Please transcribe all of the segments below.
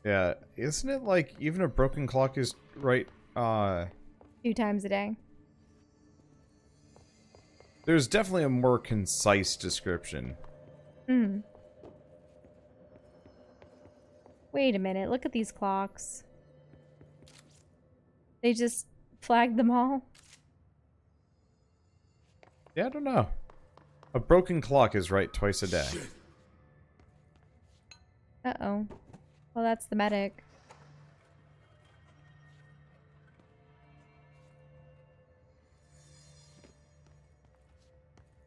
Yeah, isn't it like even a broken clock is right? 2 times a day. There's definitely a more concise description. Hmm. Wait a minute, look at these clocks. They just flagged them all? Yeah, I don't know. A broken clock is right twice a day. Uh-oh. Well, that's the medic.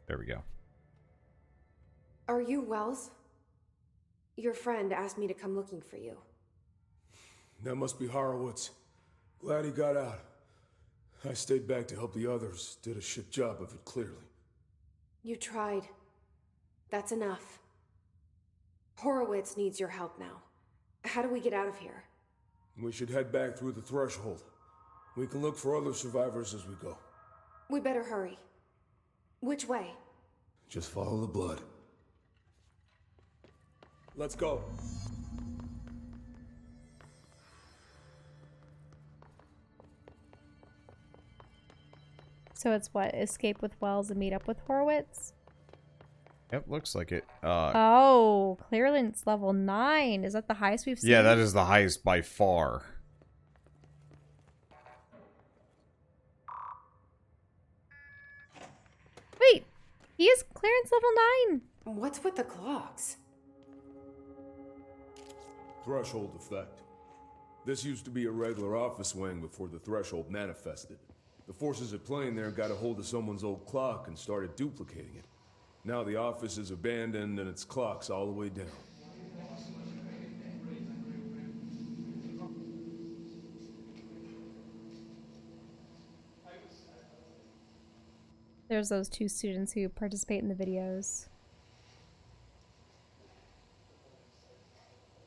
There we go. Are you Wells? Your friend asked me to come looking for you. That must be Horowitz. Glad he got out. I stayed back to help the others. Did a shit job of it, clearly. You tried. That's enough. Horowitz needs your help now. How do we get out of here? We should head back through the threshold. We can look for other survivors as we go. We better hurry. Which way? Just follow the blood. Let's go. So it's what? Escape with Wells and meet up with Horowitz? Yep, looks like it. Oh, clearance level 9. Is that the highest we've seen? Yeah, that is the highest by far. Wait, he is clearance level 9. What's with the clocks? Threshold effect. This used to be a regular office wing before the threshold manifested. The forces at play in there got a hold of someone's old clock and started duplicating it. Now the office is abandoned and its clock's all the way down. There's those 2 students who participate in the videos.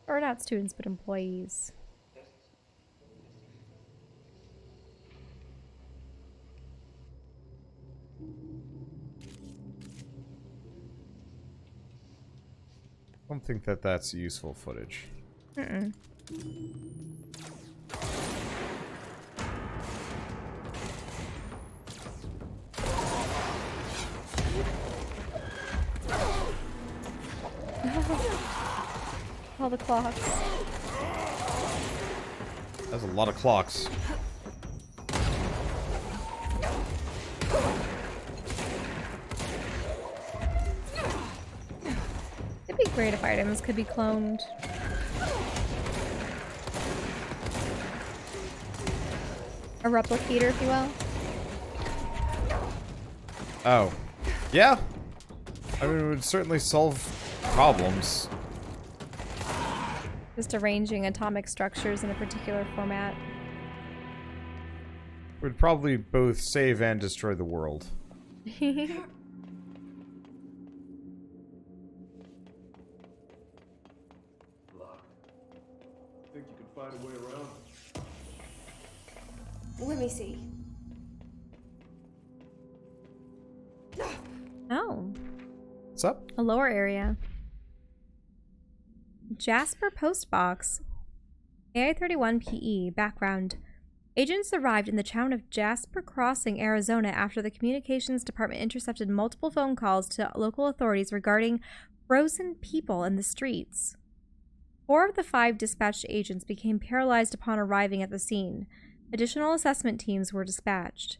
Or not students, but employees. I don't think that that's useful footage. Mm-mm. All the clocks. That's a lot of clocks. It'd be great if items could be cloned. A replicator, if you will. Oh. Yeah. I mean, it would certainly solve problems. Just arranging atomic structures in a particular format. Would probably both save and destroy the world. Think you can find a way around? Let me see. Oh. What's up? A lower area. Jasper postbox. AI-31PE. Background. Agents arrived in the town of Jasper Crossing, Arizona after the communications department intercepted multiple phone calls to local authorities regarding frozen people in the streets. 4 of the 5 dispatched agents became paralyzed upon arriving at the scene. Additional assessment teams were dispatched.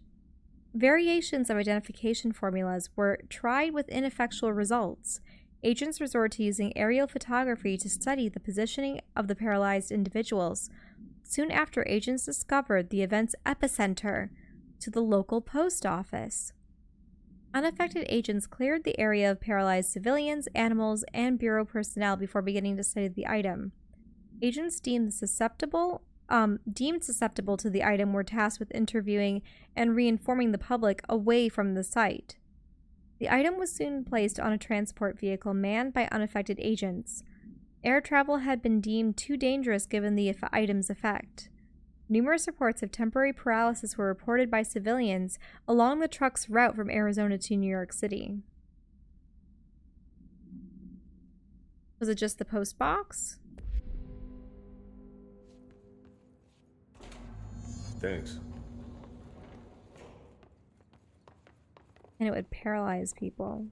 Variations of identification formulas were tried with ineffectual results. Agents resorted to using aerial photography to study the positioning of the paralyzed individuals. Soon after, agents discovered the event's epicenter to the local post office. Unaffected agents cleared the area of paralyzed civilians, animals, and bureau personnel before beginning to study the item. Agents deemed susceptible to the item were tasked with interviewing and reinforming the public away from the site. The item was soon placed on a transport vehicle manned by unaffected agents. Air travel had been deemed too dangerous given the item's effect. Numerous reports of temporary paralysis were reported by civilians along the truck's route from Arizona to New York City. Was it just the post box? Thanks. And it would paralyze people.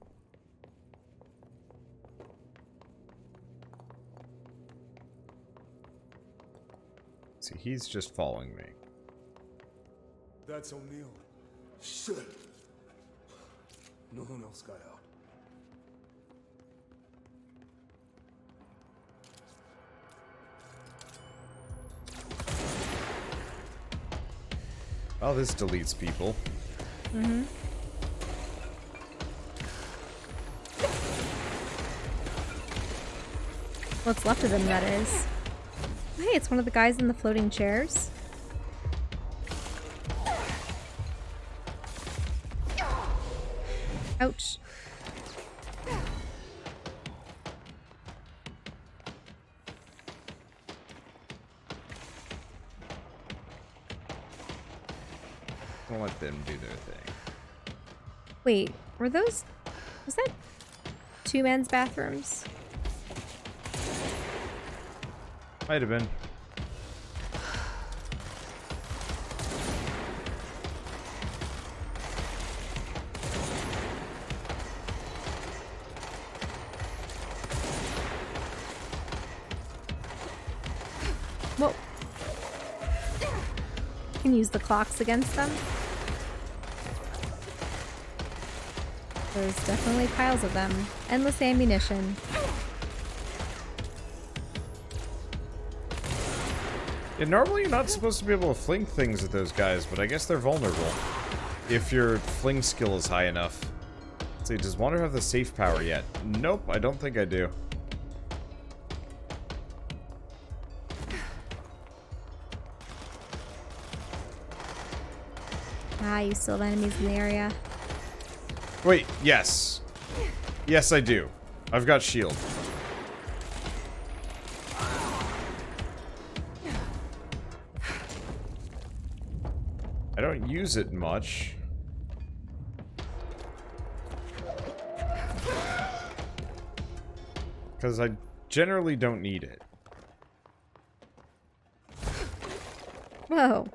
See, he's just following me. That's O'Neill. Shit. No one else got out. Oh, this deletes people. Mm-hmm. What's left of them, that is. Hey, it's one of the guys in the floating chairs. Ouch. Don't let them do their thing. Wait, were those... Was that two men's bathrooms? Might have been. Whoa. Can use the clocks against them. There's definitely piles of them. Endless ammunition. Yeah, normally you're not supposed to be able to fling things at those guys, but I guess they're vulnerable. If your fling skill is high enough. Let's see, does Wander have the safe power yet? Nope, I don't think I do. Ah, you still have enemies in the area. Wait, yes. Yes, I do. I've got shield. I don't use it much. Because I generally don't need it. Whoa.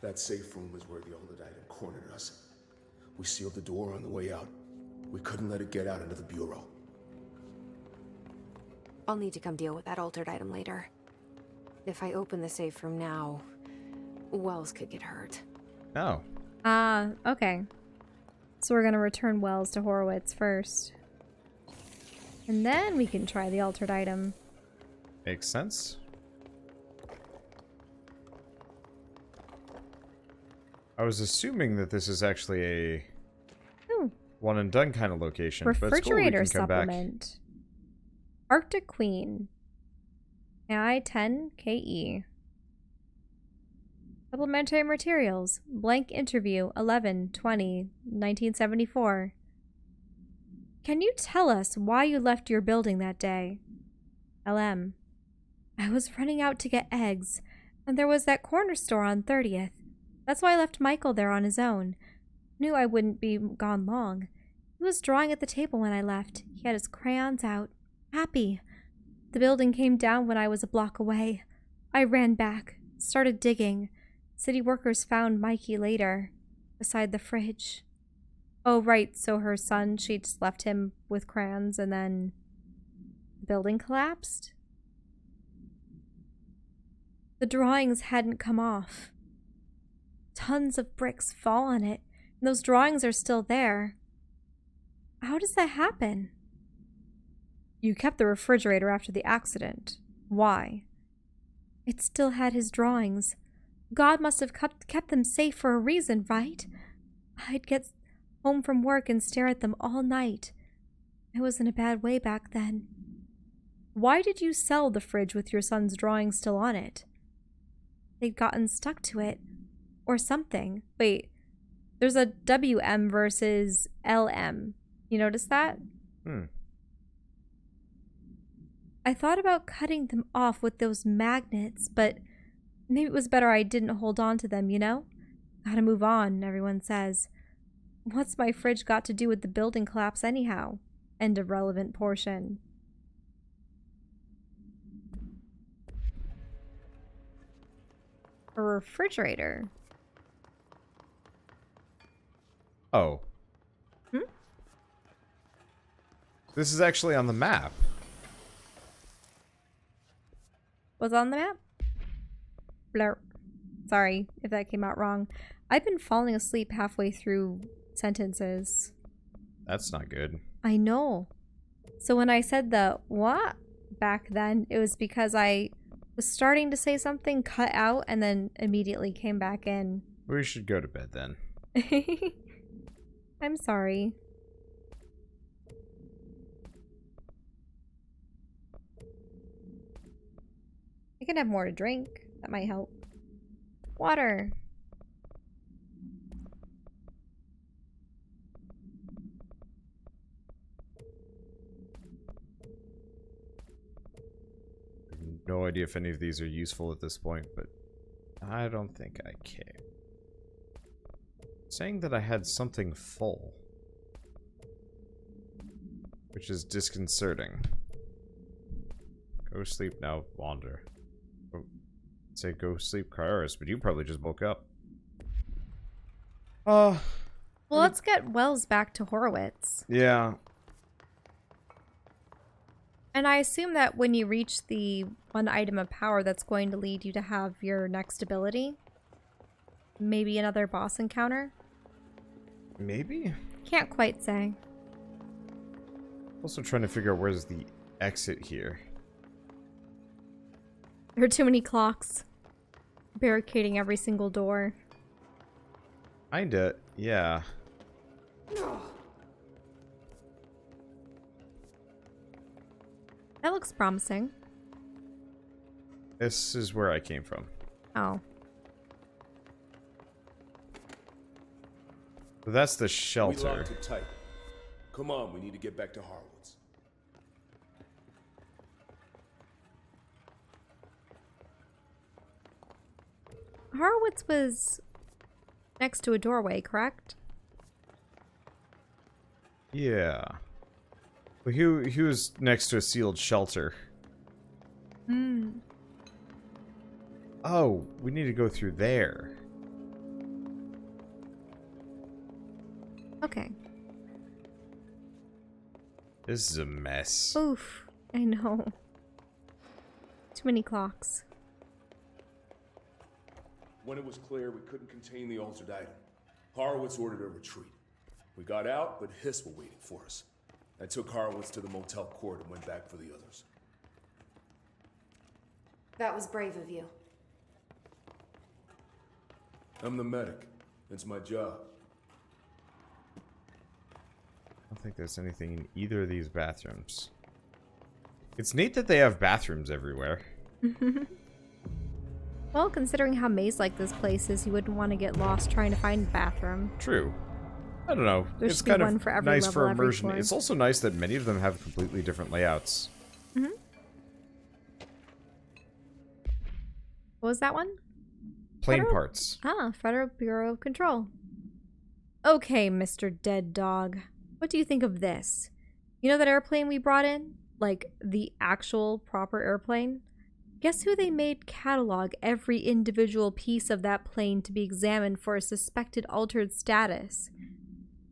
That safe room is where the old item cornered us. We sealed the door on the way out. We couldn't let it get out into the bureau. I'll need to come deal with that altered item later. If I open the safe room now, Wells could get hurt. Oh. Ah, okay. So we're gonna return Wells to Horowitz first. And then we can try the altered item. Makes sense. I was assuming that this is actually a one and done kind of location. Refrigerator but it's cool, we can come supplement. Arctic Queen. AI-10KE. Supplementary materials. Blank interview 11/20/1974. Can you tell us why you left your building that day? LM. I was running out to get eggs, and there was that corner store on 30th. That's why I left Michael there on his own. Knew I wouldn't be gone long. He was drawing at the table when I left. He had his crayons out. Happy. The building came down when I was a block away. I ran back, started digging. City workers found Mikey later, beside the fridge. Oh, right, so her son, she just left him with crayons and then the building collapsed? The drawings hadn't come off. Tons of bricks fall on it, and those drawings are still there. How does that happen? You kept the refrigerator after the accident. Why? It still had his drawings. God must have kept them safe for a reason, right? I'd get home from work and stare at them all night. I was in a bad way back then. Why did you sell the fridge with your son's drawings still on it? They'd gotten stuck to it. Or something. Wait, there's a WM versus LM. You notice that? I thought about cutting them off with those magnets, but maybe it was better I didn't hold on to them, you know? Gotta move on, everyone says. What's my fridge got to do with the building collapse anyhow? End of relevant portion. A refrigerator. Oh. Hmm? This is actually on the map. Was it on the map? Blur. Sorry if that came out wrong. I've been falling asleep halfway through sentences. That's not good. I know. So when I said the what back then, it was because I was starting to say something, cut out, and then immediately came back in. We should go to bed then. I'm sorry. I can have more to drink. That might help. Water. No idea if any of these are useful at this point, but I don't think I care. Saying that I had something full, which is disconcerting. Go sleep now, Wander. Oh, say go sleep, Cryoris, but you probably just woke up. Well, let's get Wells back to Horowitz. Yeah. And I assume that when you reach the one item of power, that's going to lead you to have your next ability. Maybe another boss encounter. Maybe? Can't quite say. Also trying to figure out where's the exit here. There are too many clocks barricading every single door. Kinda, yeah. That looks promising. This is where I came from. Oh. So that's the We shelter. locked it tight. Come on, we need to get back to Harwood's. Horowitz was next to a doorway, correct? Yeah. Well, he was next to a sealed shelter. Hmm. Oh, we need to go through there. Okay. This is a mess. Oof. I know. Too many clocks. When it was clear we couldn't contain the altered item, Horowitz ordered a retreat. We got out, but Hiss were waiting for us. I took Horowitz to the motel court and went back for the others. That was brave of you. I'm the medic. It's my job. I don't think there's anything in either of these bathrooms. It's neat that they have bathrooms everywhere. Well, considering how maze-like this place is, you wouldn't want to get lost trying to find a bathroom. True. I don't know. There It's should be kind one of for every nice level, for every immersion. floor. It's also nice that many of them have completely different layouts. Mm-hmm. What was that one? Plane Federal- parts. Ah, Federal Bureau of Control. Okay, Mr. Dead Dog. What do you think of this? You know that airplane we brought in? Like, the actual proper airplane? Guess who they made catalog every individual piece of that plane to be examined for a suspected altered status?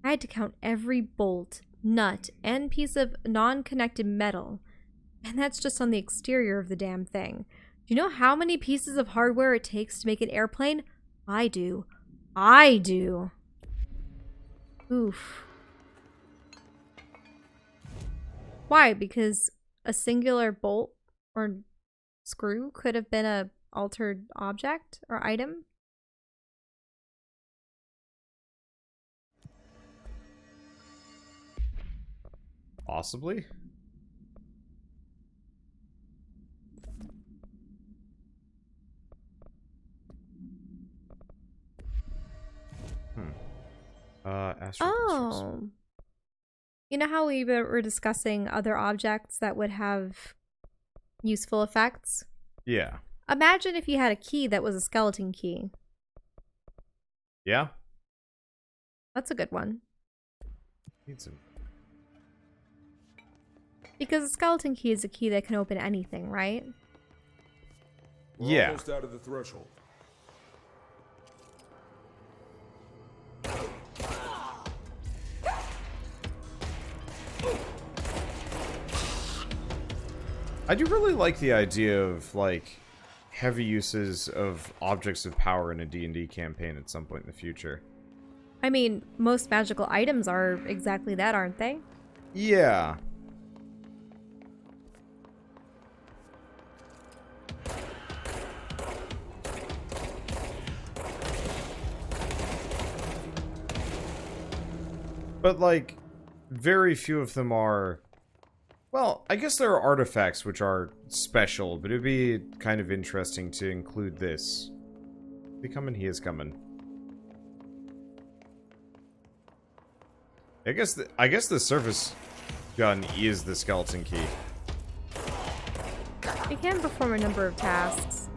I had to count every bolt, nut, and piece of non-connected metal. And that's just on the exterior of the damn thing. Do you know how many pieces of hardware it takes to make an airplane? I do. I do. Oof. Why? Because a singular bolt or screw could have been a altered object or item? Possibly. Astral constructs. Oh. You know how we were discussing other objects that would have useful effects? Yeah. Imagine if you had a key that was a skeleton key. Yeah? That's a good one. Need some. Because a skeleton key is a key that can open anything, right? We're Yeah. almost out of the threshold. I do really like the idea of, like, heavy uses of objects of power in a D&D campaign at some point in the future. I mean, most magical items are exactly that, aren't they? Yeah. But, like, very few of them are... Well, I guess there are artifacts which are special, but it'd be kind of interesting to include this. Is he coming? He is coming. I guess the surface gun is the skeleton key. It can perform a number of tasks.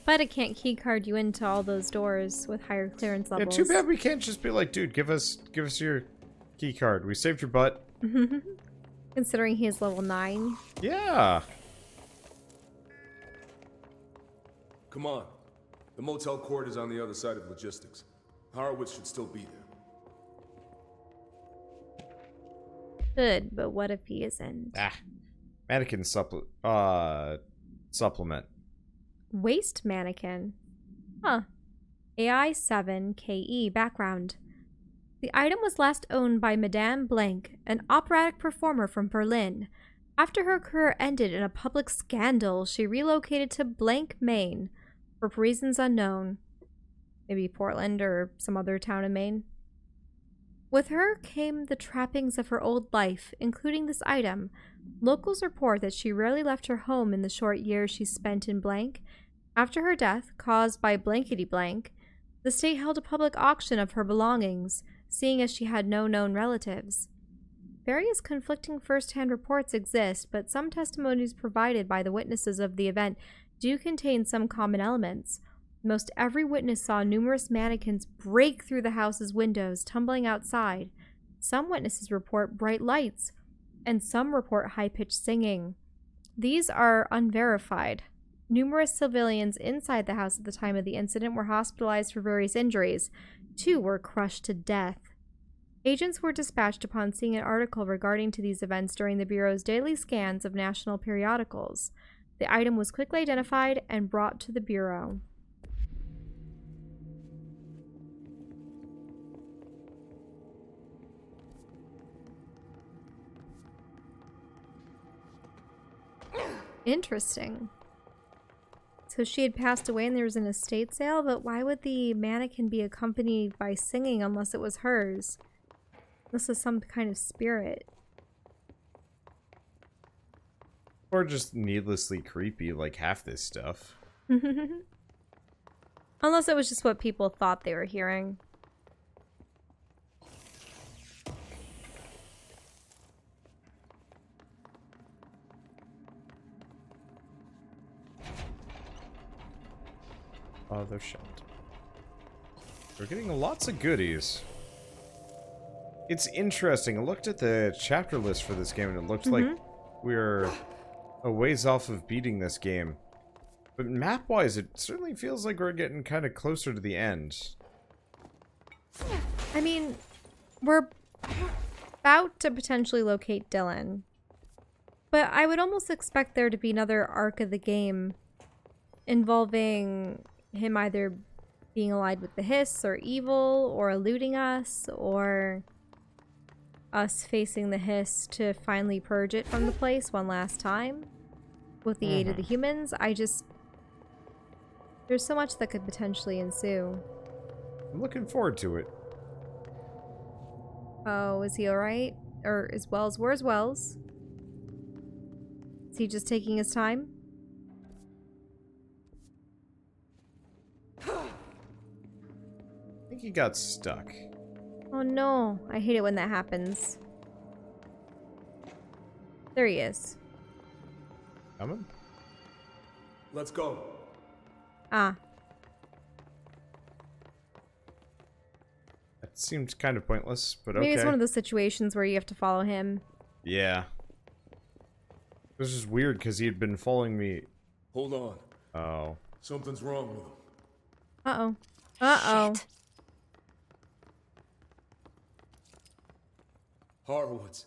But it can't keycard you into all those doors with higher clearance levels. Yeah, too bad we can't just be like, dude, give us your key card. We saved your butt. Considering he is level 9. Yeah. Come on. The motel court is on the other side of logistics. Horowitz should still be there. Good, but what if he isn't? Mannequin supplement. Waste mannequin. Huh. AI 7KE background. The item was last owned by Madame Blank, an operatic performer from Berlin. After her career ended in a public scandal, she relocated to Blank, Maine, for reasons unknown. Maybe Portland or some other town in Maine. With her came the trappings of her old life, including this item. Locals report that she rarely left her home in the short years she spent in Blank. After her death, caused by blankety blank, the state held a public auction of her belongings, seeing as she had no known relatives. Various conflicting first-hand reports exist, but some testimonies provided by the witnesses of the event do contain some common elements. Most every witness saw numerous mannequins break through the house's windows, tumbling outside. Some witnesses report bright lights, and some report high-pitched singing. These are unverified. Numerous civilians inside the house at the time of the incident were hospitalized for various injuries. 2 were crushed to death. Agents were dispatched upon seeing an article regarding to these events during the Bureau's daily scans of national periodicals. The item was quickly identified and brought to the Bureau. Interesting. So she had passed away and there was an estate sale, but why would the mannequin be accompanied by singing unless it was hers? This is some kind of spirit. Or just needlessly creepy, like half this stuff. Unless it was just what people thought they were hearing. Oh, they're shut. We're getting lots of goodies. It's interesting. I looked at the chapter list for this game and it looked like we're a ways off of beating this game. But map-wise, it certainly feels like we're getting kind of closer to the end. I mean, we're about to potentially locate Dylan. But I would almost expect there to be another arc of the game involving him either being allied with the Hiss or evil or eluding us or us facing the Hiss to finally purge it from the place one last time with the aid of the humans. There's so much that could potentially ensue. I'm looking forward to it. Oh, is he alright? Or is Wells? Where's Wells? Is he just taking his time? I think he got stuck. Oh no, I hate it when that happens. There he is. Coming? Let's go. Ah. That seemed kind of pointless, but okay. Maybe it's one of those situations where you have to follow him. Yeah. This is weird because he had been following me. Hold on. Oh. Something's wrong with him. Uh-oh. Uh-oh. Shit. Horowitz.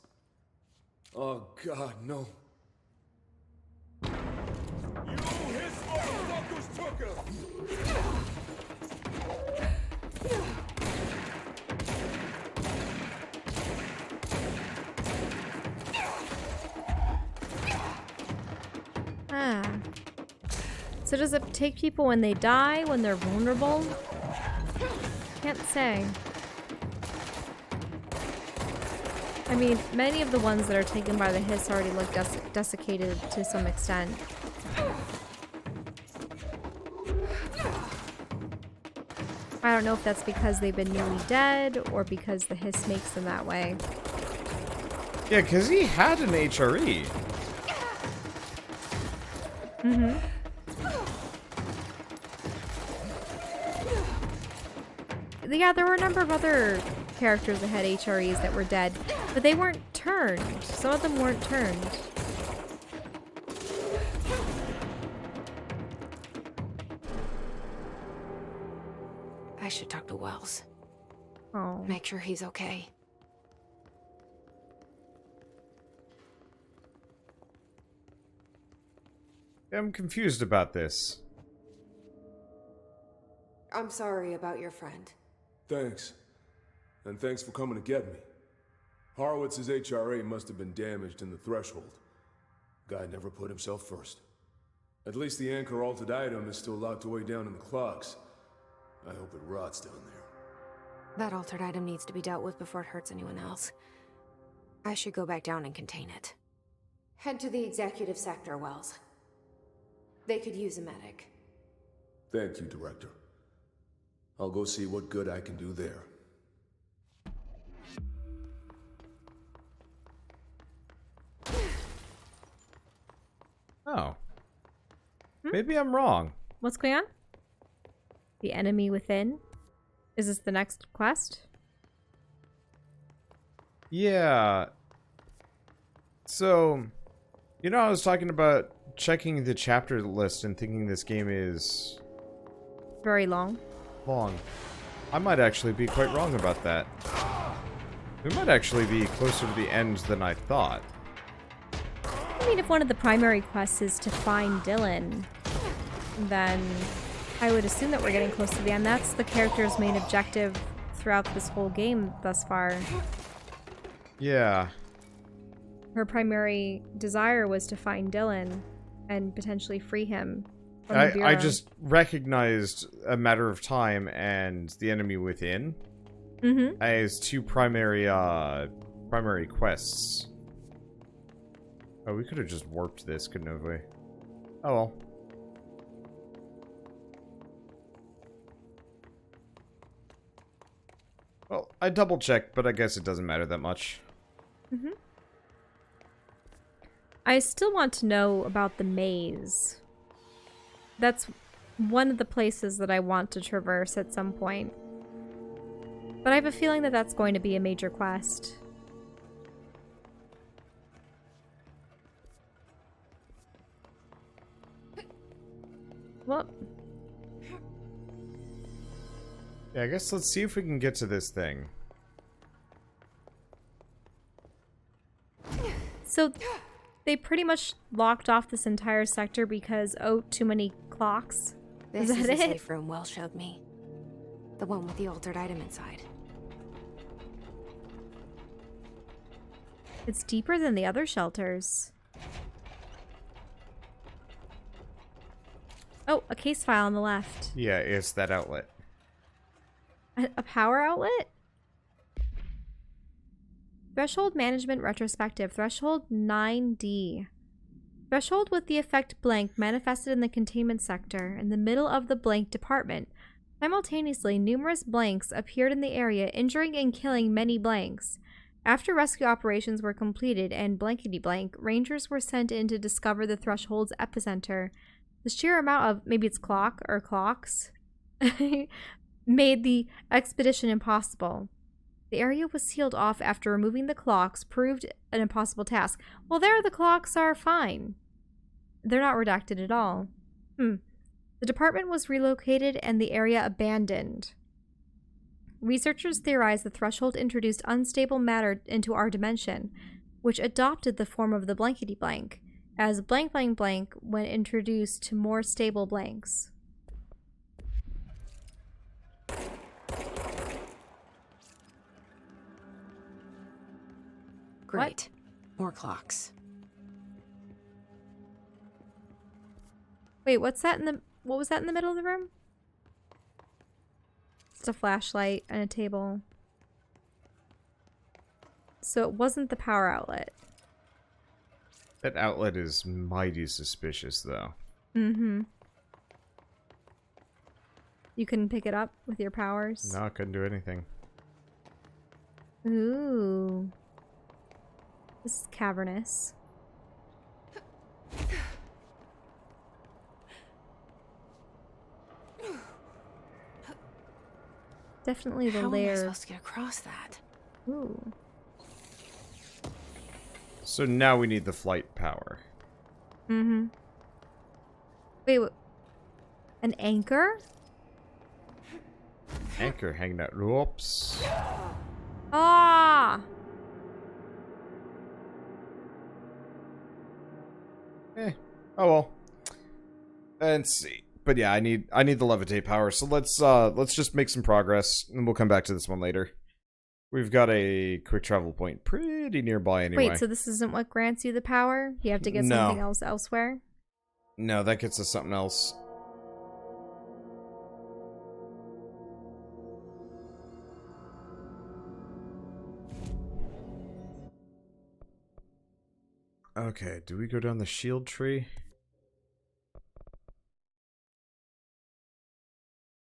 Oh, God, no. You, his motherfuckers took him! Ah. So does it take people when they die, when they're vulnerable? Can't say. I mean, many of the ones that are taken by the hiss already look desiccated to some extent. I don't know if that's because they've been newly dead or because the hiss makes them that way. Yeah, because he had an HRE. Mm-hmm. Yeah, there were a number of other characters that had HREs that were dead, but they weren't turned. Some of them weren't turned. I should talk to Wells. Oh. Make sure he's okay. I'm confused about this. I'm sorry about your friend. Thanks. And thanks for coming to get me. Horowitz's HRA must have been damaged in the threshold. Guy never put himself first. At least the anchor-altered item is still locked away down in the clocks. I hope it rots down there. That altered item needs to be dealt with before it hurts anyone else. I should go back down and contain it. Head to the executive sector, Wells. They could use a medic. Thank you, Director. I'll go see what good I can do there. Oh. Maybe I'm wrong. What's going on? The enemy within? Is this the next quest? Yeah. So, you know, I was talking about checking the chapter list and thinking this game is Very long. long. I might actually be quite wrong about that. We might actually be closer to the end than I thought. I mean, if one of the primary quests is to find Dylan, then I would assume that we're getting close to the end. That's the character's main objective throughout this whole game thus far. Yeah. Her primary desire was to find Dylan and potentially free him from the Bureau. I just recognized A Matter of Time and The Enemy Within as two primary quests. Oh, we could have just warped this, couldn't we? Oh well. Well, I double checked, but I guess it doesn't matter that much. I still want to know about the maze. That's one of the places that I want to traverse at some point. But I have a feeling that that's going to be a major quest. Well, Yeah, I guess let's see if we can get to this thing. so they pretty much locked off this entire sector because, oh, too many clocks. This Is is that the it? safe room Wells showed me. The one with the altered item inside. It's deeper than the other shelters. Oh, a case file on the left. Yeah, it's that outlet. A power outlet? Threshold Management Retrospective. Threshold 9D. Threshold with the effect blank manifested in the containment sector in the middle of the blank department. Simultaneously, numerous blanks appeared in the area, injuring and killing many blanks. After rescue operations were completed and blankety blank, rangers were sent in to discover the threshold's epicenter. The sheer amount of, maybe it's clock or clocks, made the expedition impossible. The area was sealed off after removing the clocks proved an impossible task. Well, there the clocks are fine. They're not redacted at all. The department was relocated and the area abandoned. Researchers theorize the threshold introduced unstable matter into our dimension, which adopted the form of the blankety blank, as blank blank blank when introduced to more stable blanks. Great. More clocks. Wait, what was that in the middle of the room? Just a flashlight and a table. So it wasn't the power outlet. That outlet is mighty suspicious, though. Mm-hmm. You couldn't pick it up with your powers? No, I couldn't do anything. Ooh. This is cavernous. Definitely the How am I layer. supposed to get across that? Ooh. So now we need the flight power. Mm-hmm. Wait, an anchor? Anchor hanging out. Whoops. Ah! Oh well. Let's see. But yeah, I need the levitate power. So let's just make some progress, and we'll come back to this one later. We've got a quick travel point pretty nearby anyway. Wait, so this isn't what grants you the power? You have to get something else elsewhere? No, that gets us something else. Okay, do we go down the shield tree?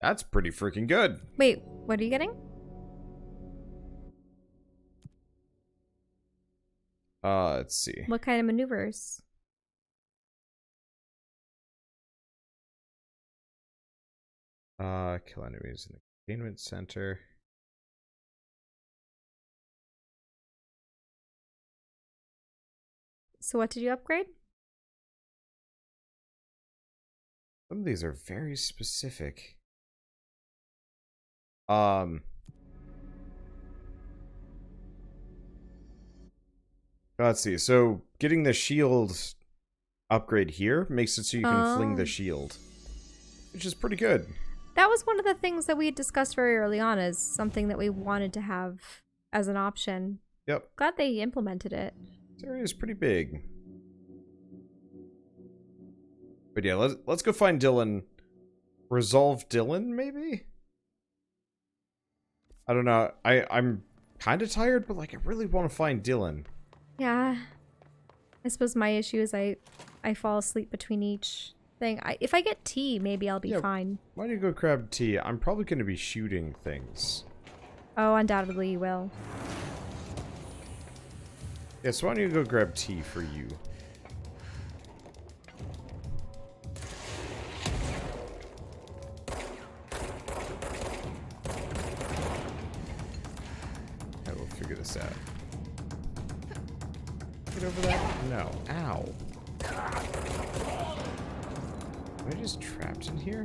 That's pretty freaking good. Wait, what are you getting? Let's see. What kind of maneuvers? Kill enemies in the containment center. So what did you upgrade? Some of these are very specific. Let's see. So getting the shield upgrade here makes it so you can fling the shield, which is pretty good. That was one of the things that we had discussed very early on as something that we wanted to have as an option. Yep. Glad they implemented it. This area is pretty big. But yeah, let's go find Dylan. Resolve Dylan, maybe? I don't know. I'm kind of tired, but like I really want to find Dylan. Yeah. I suppose my issue is I fall asleep between each thing. If I get tea, maybe I'll be fine. Why don't you go grab tea? I'm probably going to be shooting things. Oh, undoubtedly you will. Yeah, so why don't you go grab tea for you? Okay, we'll figure this out. Get over that? No. Ow. Am I just trapped in here?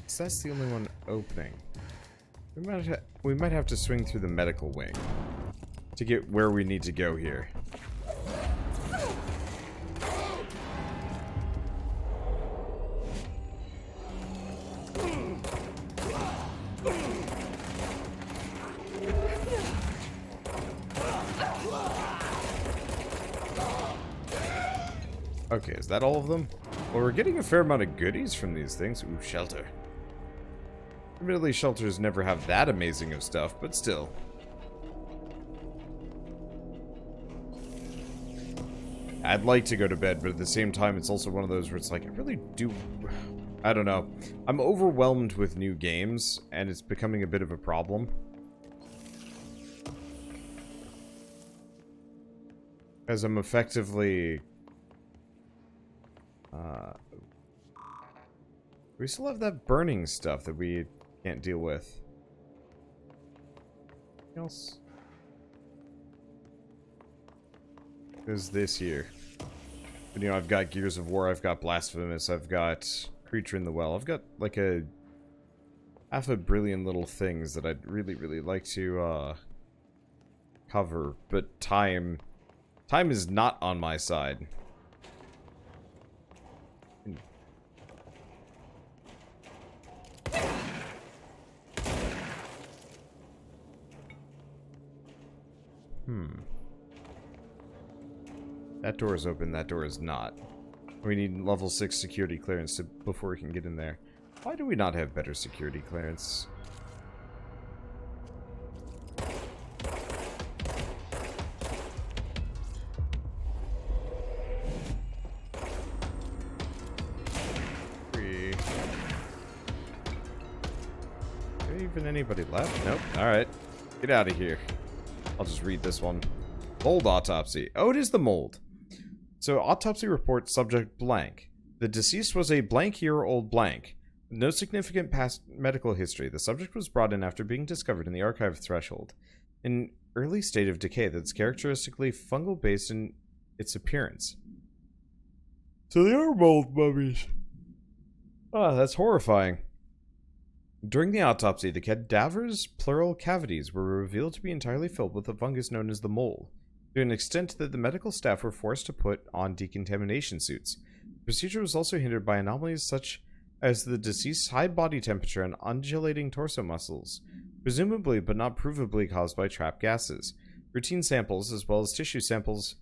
So that's the only one opening. We might have to swing through the medical wing to get where we need to go here. Okay, is that all of them? Well, we're getting a fair amount of goodies from these things. Ooh, shelter. Admittedly, shelters never have that amazing of stuff, but still. I'd like to go to bed, but at the same time, it's also one of those where it's like, I really do... I don't know. I'm overwhelmed with new games, and it's becoming a bit of a problem. As I'm effectively... we still have that burning stuff that we can't deal with. Anything else? There's this here. But, you know, I've got Gears of War, I've got Blasphemous, I've got Creature in the Well. I've got, like, half a brilliant little things that I'd really, really like to, cover. But time is not on my side. That door is open, that door is not. We need level 6 security clearance before we can get in there. Why do we not have better security clearance? Is there even anybody left? Nope. Alright. Get out of here. I'll just read this one. Mold autopsy. Oh, it is the mold. So, autopsy report subject blank. The deceased was a blank-year-old blank. No significant past medical history. The subject was brought in after being discovered in the archive threshold. An early state of decay that's characteristically fungal-based in its appearance. So they are mold mummies. Ah, that's horrifying. During the autopsy, the cadaver's pleural cavities were revealed to be entirely filled with a fungus known as the mold, to an extent that the medical staff were forced to put on decontamination suits. The procedure was also hindered by anomalies such as the deceased's high body temperature and undulating torso muscles, presumably but not provably caused by trapped gases. Routine samples, as well as tissue samples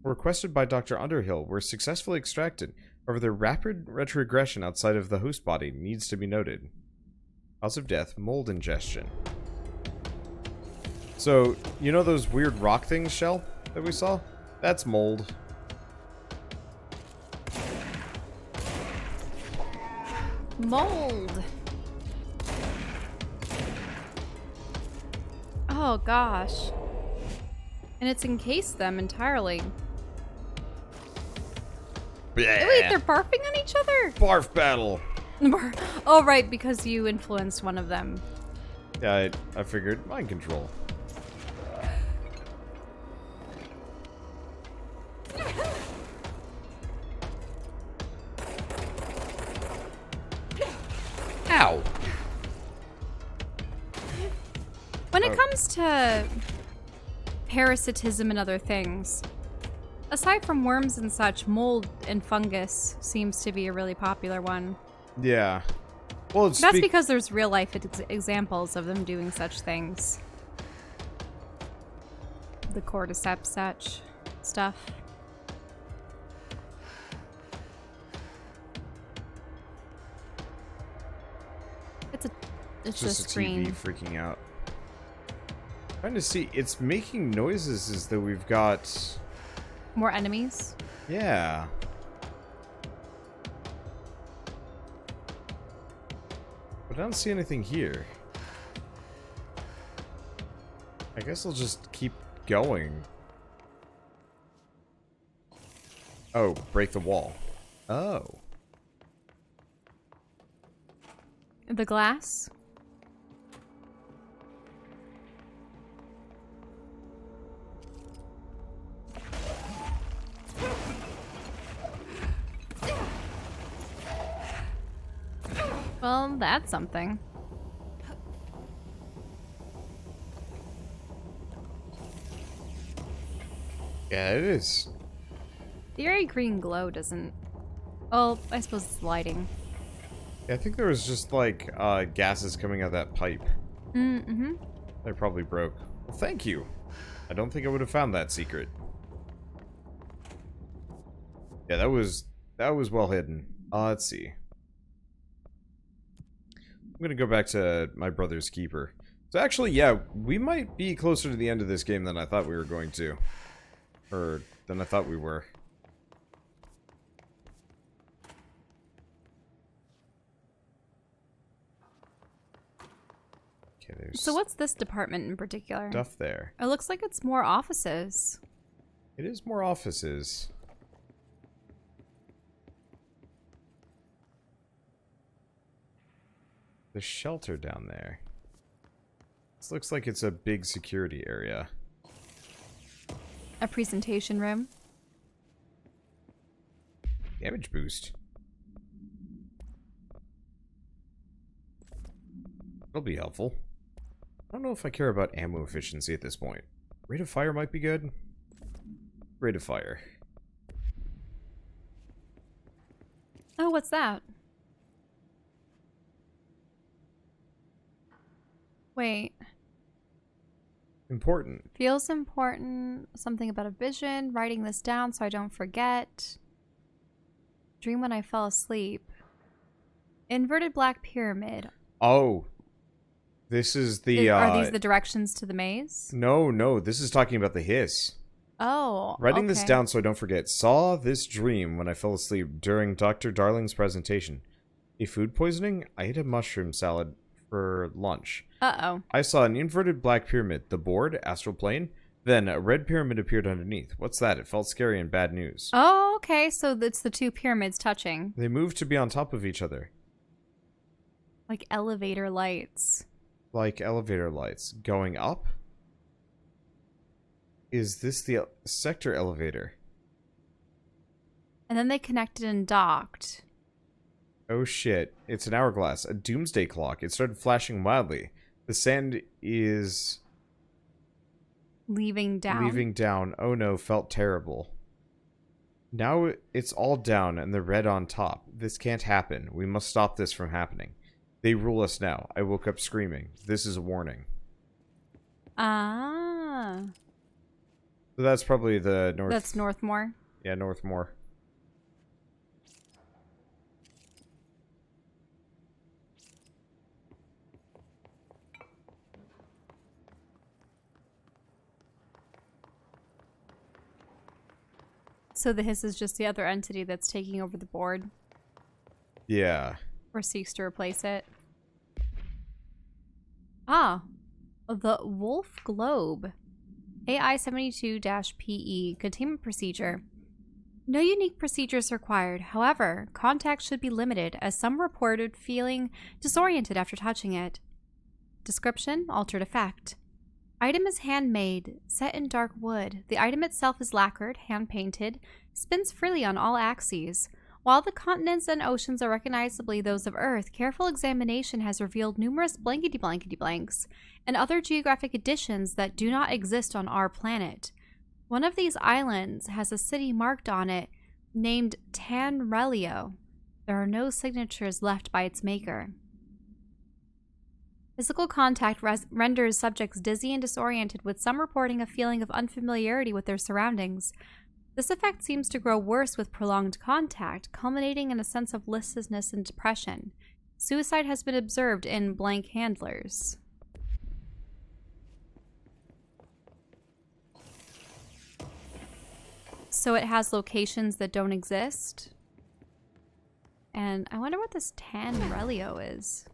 requested by Dr. Underhill, were successfully extracted. However, their rapid retrogression outside of the host body needs to be noted. Cause of death, mold ingestion. So, you know those weird rock things, Shell, that we saw? That's mold. Mold. Oh, gosh. And it's encased them entirely. Blech. Wait, they're barfing on each other? Barf battle. Oh, right, because you influenced one of them. Yeah, I figured mind control. Ow! When it comes to parasitism and other things, aside from worms and such, mold and fungus seems to be a really popular one. Yeah. Well, That's because there's real life examples of them doing such things. The cordyceps such stuff. It's just a screen. TV freaking out. Trying to see, it's making noises as though we've got more enemies. Yeah. But I don't see anything here. I guess I'll just keep going. Oh, break the wall. Oh. The glass? Well, that's something. Yeah, it is. The airy green glow doesn't... Oh, I suppose it's lighting. Yeah, I think there was just, like, gases coming out of that pipe. Mm-hmm. They probably broke. Well, thank you. I don't think I would have found that secret. Yeah, that was well hidden. Let's see. I'm gonna go back to my brother's keeper. So actually, yeah, we might be closer to the end of this game than I thought we were going to. Or than I thought we were. Okay, there's So what's this department in particular? stuff there. It looks like it's more offices. It is more offices. The shelter down there. This looks like it's a big security area. A presentation room. Damage boost. That'll be helpful. I don't know if I care about ammo efficiency at this point. Rate of fire might be good. Rate of fire. Oh, what's that? Wait. Important. Feels important. Something about a vision. Writing this down so I don't forget. Dream when I fell asleep. Inverted black pyramid. Oh. This is the, Are these the directions to the maze? No. This is talking about the hiss. Oh, Writing this okay. down so I don't forget. Saw this dream when I fell asleep during Dr. Darling's presentation. A food poisoning? I ate a mushroom salad for lunch. Uh-oh. I saw an inverted black pyramid, the board, astral plane. Then a red pyramid appeared underneath. What's that? It felt scary and bad news. Oh, okay. So it's the two pyramids touching. They moved to be on top of each other. Like elevator lights. Like elevator lights. Going up? Is this the sector elevator? And then they connected and docked. Oh shit. It's an hourglass. A doomsday clock. It started flashing wildly. The sand is... Leaving down. leaving down. Oh no, felt terrible. Now it's all down and the red on top. This can't happen. We must stop this from happening. They rule us now. I woke up screaming. This is a warning. Ah. So that's probably the north... That's Northmore. Yeah, Northmore. So the hiss is just the other entity that's taking over the board. Yeah. Or seeks to replace it. Ah. The Wolf Globe. AI-72-PE. Containment procedure. No unique procedures required. However, contact should be limited, as some reported feeling disoriented after touching it. Description: altered effect. Item is handmade, set in dark wood. The item itself is lacquered, hand-painted, spins freely on all axes. While the continents and oceans are recognizably those of Earth, careful examination has revealed numerous blankety-blankety-blanks and other geographic additions that do not exist on our planet. One of these islands has a city marked on it named Tanrelio. There are no signatures left by its maker. Physical contact renders subjects dizzy and disoriented, with some reporting a feeling of unfamiliarity with their surroundings. This effect seems to grow worse with prolonged contact, culminating in a sense of listlessness and depression. Suicide has been observed in blank handlers. So it has locations that don't exist. And I wonder what this Tanrelio is.